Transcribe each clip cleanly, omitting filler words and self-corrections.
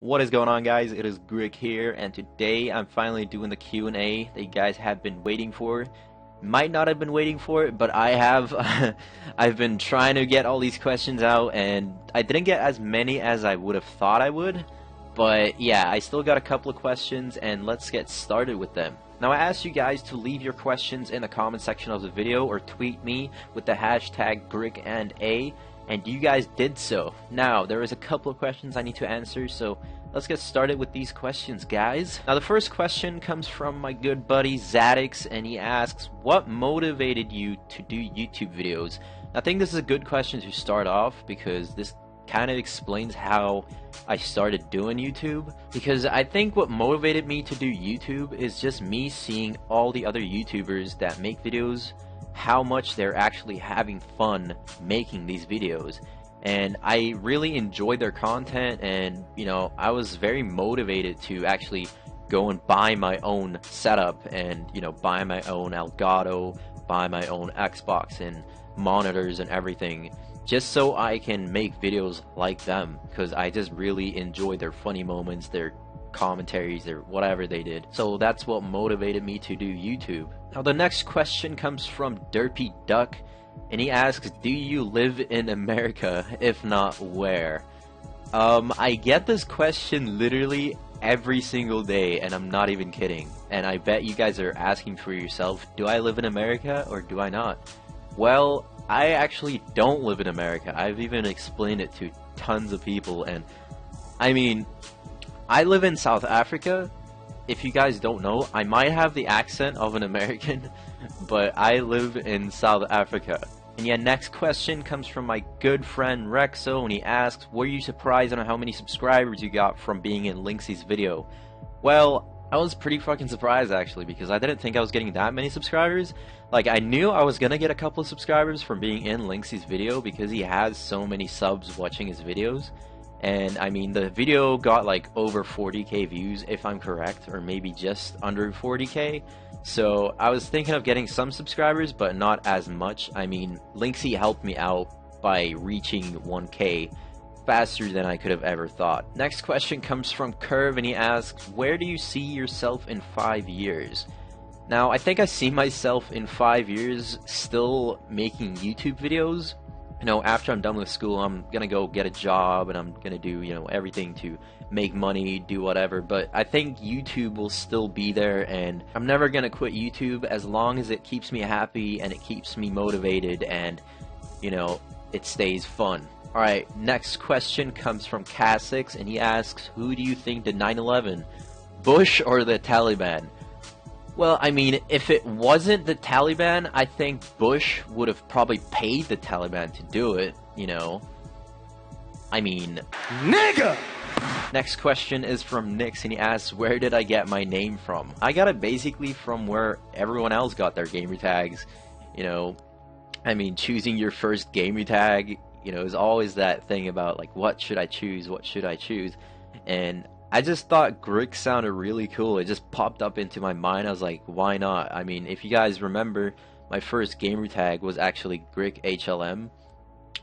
What is going on, guys? It is GRIQ here, and today I'm finally doing the Q&A that you guys have been waiting for. Might not have been waiting for it, but I have. I've been trying to get all these questions out, and I didn't get as many as I would have thought I would. But yeah, I still got a couple of questions, and let's get started with them. Now, I asked you guys to leave your questions in the comment section of the video or tweet me with the hashtag GRIQ&A. And you guys did so. Now, there is a couple of questions I need to answer, so let's get started with these questions, guys. Now, the first question comes from my good buddy Zadix, and he asks, what motivated you to do YouTube videos? I think this is a good question to start off, because this kind of explains how I started doing YouTube. Because I think what motivated me to do YouTube is just me seeing all the other YouTubers that make videos, how much they're actually having fun making these videos, and I really enjoyed their content. And you know, I was very motivated to actually go and buy my own setup, and you know, buy my own Elgato, buy my own Xbox and monitors and everything, just so I can make videos like them, because I just really enjoyed their funny moments, their commentaries, or whatever they did. So that's what motivated me to do YouTube. Now, the next question comes from Derpy Duck, and he asks, do you live in America? If not, where? I get this question literally every single day, and I'm not even kidding. And I bet you guys are asking for yourself, do I live in America or do I not? Well, I actually don't live in America. I've even explained it to tons of people, and I mean, I live in South Africa. If you guys don't know, I might have the accent of an American, but I live in South Africa. And yeah, next question comes from my good friend Rexo, and he asks, were you surprised on how many subscribers you got from being in Lynxie's video? Well, I was pretty fucking surprised actually, because I didn't think I was getting that many subscribers. Like, I knew I was gonna get a couple of subscribers from being in Lynxie's video, because he has so many subs watching his videos. And I mean, the video got like over 40k views, if I'm correct, or maybe just under 40k. So I was thinking of getting some subscribers, but not as much. I mean, Lynxie helped me out by reaching 1k faster than I could have ever thought. Next question comes from Curve, and he asks, where do you see yourself in 5 years? Now, I think I see myself in 5 years still making YouTube videos. You know, after I'm done with school, I'm gonna go get a job, and I'm gonna do, you know, everything to make money, do whatever. But I think YouTube will still be there, and I'm never gonna quit YouTube as long as it keeps me happy and it keeps me motivated, and you know, it stays fun. Alright, next question comes from Cassix, and he asks, who do you think did 9/11? Bush or the Taliban? Well, I mean, if it wasn't the Taliban, I think Bush would have probably paid the Taliban to do it, you know. I mean, nigga! Next question is from Nix, and he asks, where did I get my name from? I got it basically from where everyone else got their gamer tags, you know. I mean, choosing your first gamer tag, you know, is always that thing about, like, what should I choose, what should I choose? And I just thought GRIQ sounded really cool. It just popped up into my mind. I was like, why not? I mean, if you guys remember, my first gamer tag was actually GRIQ HLM,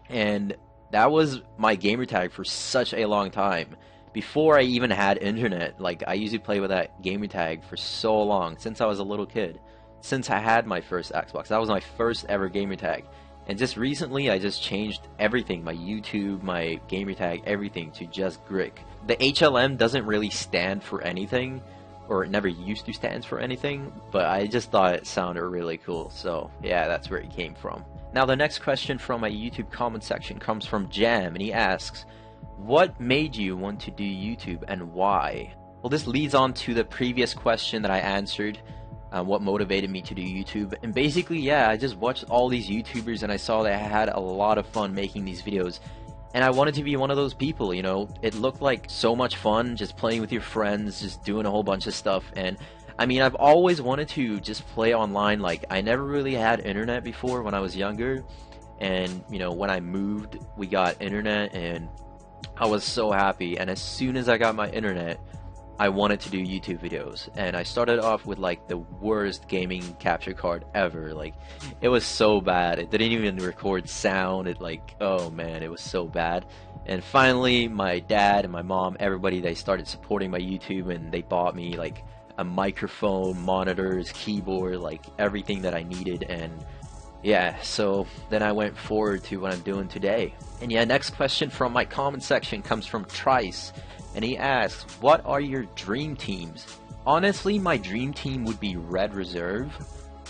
and that was my gamer tag for such a long time. Before I even had internet, like, I used to play with that gamer tag for so long, since I was a little kid. Since I had my first Xbox, that was my first ever gamer tag. And just recently, I just changed everything, my YouTube, my gamer tag, everything to just GRIQ. The HLM doesn't really stand for anything, or it never used to stand for anything, but I just thought it sounded really cool, so yeah, that's where it came from. Now, the next question from my YouTube comment section comes from Jam, and he asks, what made you want to do YouTube and why? Well, this leads on to the previous question that I answered. What motivated me to do YouTube, and basically, yeah, I just watched all these YouTubers and I saw they had a lot of fun making these videos, and I wanted to be one of those people, you know. It looked like so much fun just playing with your friends, just doing a whole bunch of stuff. And I mean, I've always wanted to just play online. Like, I never really had internet before when I was younger, and you know, when I moved, we got internet, and I was so happy. And as soon as I got my internet, I wanted to do YouTube videos, and I started off with like the worst gaming capture card ever. Like, it was so bad, it didn't even record sound. It, like, oh man, it was so bad. And finally, my dad and my mom, everybody, they started supporting my YouTube, and they bought me like a microphone, monitors, keyboard, like everything that I needed. And yeah, so then I went forward to what I'm doing today. And yeah, next question from my comment section comes from Trice, and he asks, what are your dream teams? Honestly, my dream team would be Red Reserve,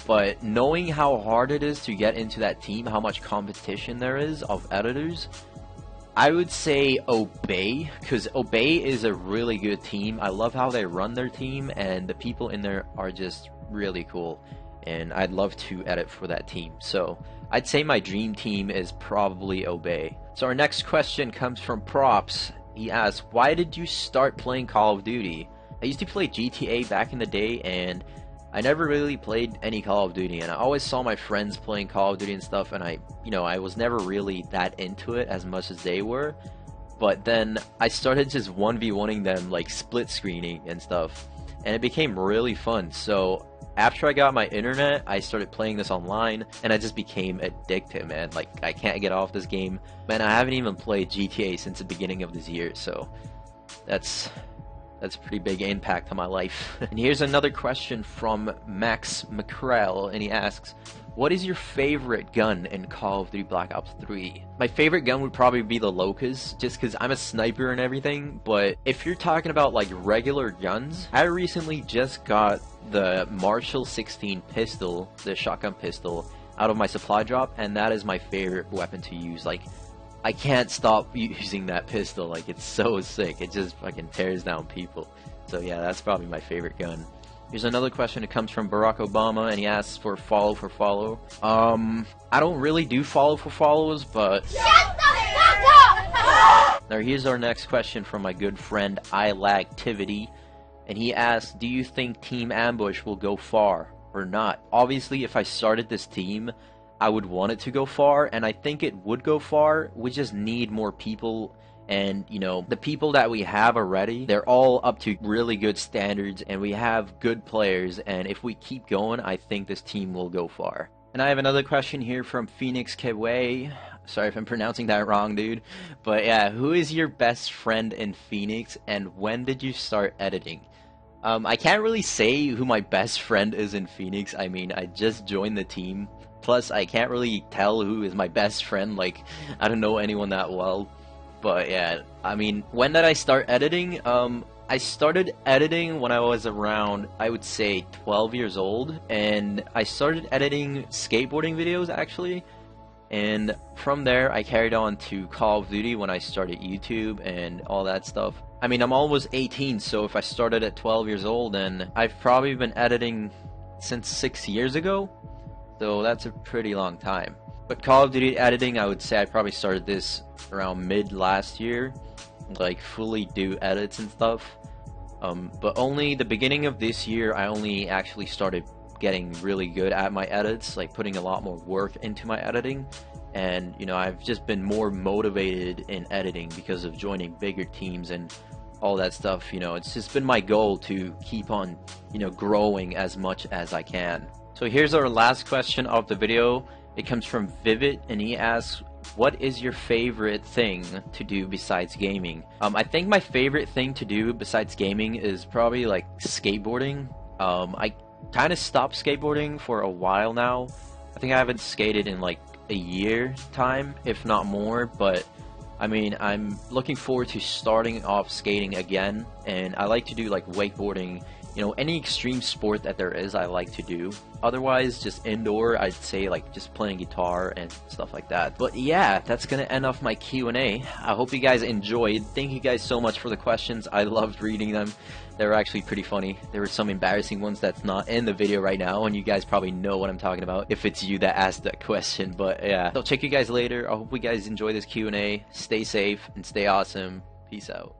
but knowing how hard it is to get into that team, how much competition there is of editors, I would say Obey, because Obey is a really good team. I love how they run their team, and the people in there are just really cool, and I'd love to edit for that team. So I'd say my dream team is probably Obey. So our next question comes from Props. He asks, why did you start playing Call of Duty? I used to play GTA back in the day, and I never really played any Call of Duty, and I always saw my friends playing Call of Duty and stuff, and I was never really that into it as much as they were. But then I started just 1v1ing them, like split screening and stuff, and it became really fun. So after I got my internet, I started playing this online, and I just became addicted, man. Like, I can't get off this game. Man, I haven't even played GTA since the beginning of this year, so that's a pretty big impact on my life. And here's another question from Max McCrell, and he asks, what is your favorite gun in Call of Duty Black Ops 3? My favorite gun would probably be the Locust, just because I'm a sniper and everything, but if you're talking about like regular guns, I recently just got the Marshall 16 pistol, the shotgun pistol, out of my supply drop, and that is my favorite weapon to use. Like, I can't stop using that pistol. Like, it's so sick. It just fucking tears down people. So yeah, that's probably my favorite gun. Here's another question. It comes from Barack Obama, and he asks for follow for follow. I don't really do follow for follows, but shut the fuck up! Now here's our next question from my good friend iLagtivity, and he asks, do you think Team Ambush will go far or not? Obviously, if I started this team, I would want it to go far, and I think it would go far. We just need more people, and you know, the people that we have already, they're all up to really good standards, and we have good players, and if we keep going, I think this team will go far. And I have another question here from Phoenix Kway. Sorry if I'm pronouncing that wrong, dude, but yeah, who is your best friend in Phoenix, and when did you start editing? I can't really say who my best friend is in Phoenix. I mean, I just joined the team. Plus, I can't really tell who is my best friend. Like, I don't know anyone that well. But yeah, I mean, when did I start editing? I started editing when I was around, I would say, 12 years old. And I started editing skateboarding videos, actually. And from there, I carried on to Call of Duty when I started YouTube and all that stuff. I mean, I'm almost 18, so if I started at 12 years old, then I've probably been editing since 6 years ago. So that's a pretty long time. But Call of Duty editing, I would say I probably started this around mid last year, like fully do edits and stuff. But only the beginning of this year, I only actually started getting really good at my edits, like putting a lot more work into my editing. And you know, I've just been more motivated in editing because of joining bigger teams and all that stuff. You know, it's just been my goal to keep on, you know, growing as much as I can. So here's our last question of the video. It comes from Vivid, and he asks, what is your favorite thing to do besides gaming? I think my favorite thing to do besides gaming is probably like skateboarding. I kind of stopped skateboarding for a while now. I think I haven't skated in like a year time, if not more, but I mean, I'm looking forward to starting off skating again, and I like to do like wakeboarding. You know, any extreme sport that there is, I like to do. Otherwise, just indoor, I'd say like just playing guitar and stuff like that. But yeah, that's gonna end off my Q&A. I hope you guys enjoyed. Thank you guys so much for the questions. I loved reading them. They were actually pretty funny. There were some embarrassing ones that's not in the video right now, and you guys probably know what I'm talking about if it's you that asked that question. But yeah, I'll check you guys later. I hope you guys enjoy this Q&A. Stay safe and stay awesome. Peace out.